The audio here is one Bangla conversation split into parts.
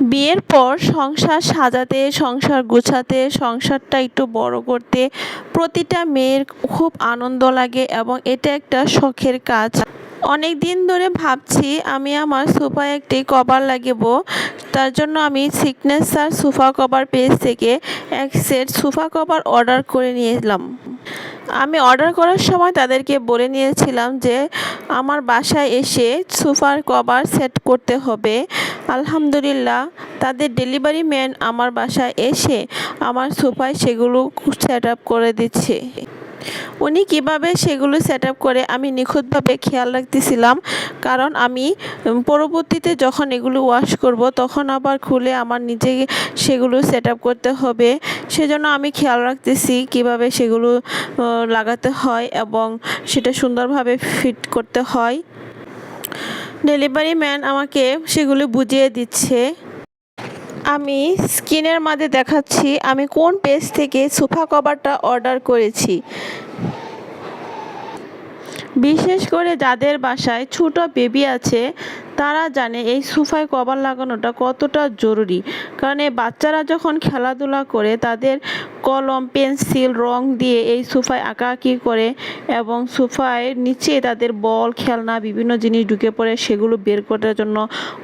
বিয়ের পর সংসার সাজাতে, সংসার গোছাতে, সংসারটা একটু বড় করতে প্রতিটা মেয়ের খুব আনন্দ লাগে এবং এটা একটা শখের কাজ। অনেক দিন ধরে ভাবছি আমি আমার সোফায় একটি কভার লাগাবো। তার জন্য আমি সিগনেচার সোফা কভার পেজ থেকে এক সেট সোফা কভার অর্ডার করে নিয়ে এলাম। আমি অর্ডার করার সময় তাদেরকে বলে নিয়েছিলাম যে আমার বাসায় এসে সোফার কভার সেট করতে হবে। আলহামদুলিল্লাহ তাদের ডেলিভারি ম্যান আমার বাসায় এসে আমার সোফায় সেগুলো সেট আপ করে দিচ্ছে। উনি কিভাবে সেগুলো সেট আপ করে আমি নিখুঁতভাবে খেয়াল রাখতেছিলাম, কারণ আমি পরবর্তীতে যখন এগুলো ওয়াশ করব তখন আবার খুলে আমার নিজে সেগুলো সেট আপ করতে হবে। সেজন্য আমি খেয়াল রাখতেছি কিভাবে সেগুলো লাগাতে হয় এবং সেটা সুন্দরভাবে ফিট করতে হয়। ডেলিভারি ম্যান আমাকে সেগুলো বুঝিয়ে দিচ্ছে। আমি স্ক্রিনের মাঝে দেখাচ্ছি আমি কোন পেজ থেকে সোফা কভারটা অর্ডার করেছি। বিশেষ করে যাদের বাসায় ছোট বেবি আছে তারা জানে এই সোফায় কভার লাগানোটা কতটা জরুরি, কারণ এই বাচ্চারা যখন খেলাধুলা করে তাদের কলম পেন্সিল রং দিয়ে এই সোফায় আঁকাআঁকি করে এবং সোফায় নিচে তাদের বল খেলনা বিভিন্ন জিনিস ঢুকে পড়ে, সেগুলো বের করার জন্য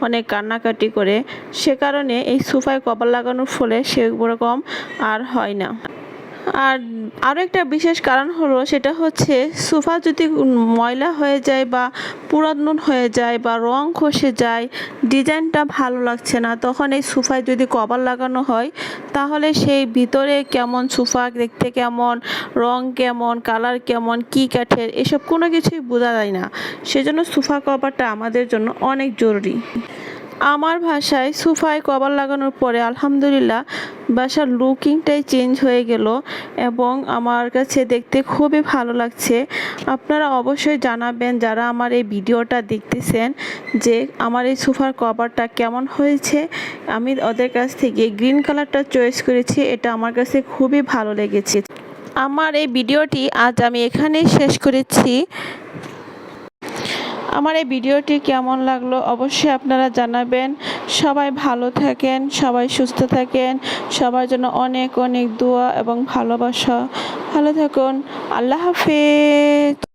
অনেক কান্নাকাটি করে। সে কারণে এই সোফায় কভার লাগানোর ফলে সেরকম আর হয় না। আর আরও একটা বিশেষ কারণ হলো সেটা হচ্ছে সোফা যদি ময়লা হয়ে যায় বা পুরাতন হয়ে যায় বা রং খসে যায়, ডিজাইনটা ভালো লাগছে না, তখন এই সোফায় যদি কভার লাগানো হয় তাহলে সেই ভিতরে কেমন সোফা দেখতে কেমন, রং কেমন, কালার কেমন, কী কাঠের, এসব কোনো কিছুই বোঝা যায় না। সেজন্য সোফা কভারটা আমাদের জন্য অনেক জরুরি। আমার বাসায় সোফায় কভার লাগানোর পরে আলহামদুলিল্লাহ বাসার লুকিংটাই চেঞ্জ হয়ে গেল এবং আমার কাছে দেখতে খুবই ভালো লাগছে। আপনারা অবশ্যই জানাবেন যারা আমার এই ভিডিওটা দেখতেছেন যে আমার এই সোফার কভারটা কেমন হয়েছে। আমি ওদের কাছ থেকে গ্রিন কালারটা চয়েস করেছি, এটা আমার কাছে খুবই ভালো লেগেছে। আমার এই ভিডিওটি আজ আমি এখানেই শেষ করেছি। আমার এই ভিডিওটি কেমন লাগলো অবশ্যই আপনারা জানাবেন। সবাই ভালো থাকেন, সবাই সুস্থ থাকেন, সবার জন্য অনেক অনেক দোয়া এবং ভালোবাসা। ভালো থাকুন, আল্লাহ হাফেজ।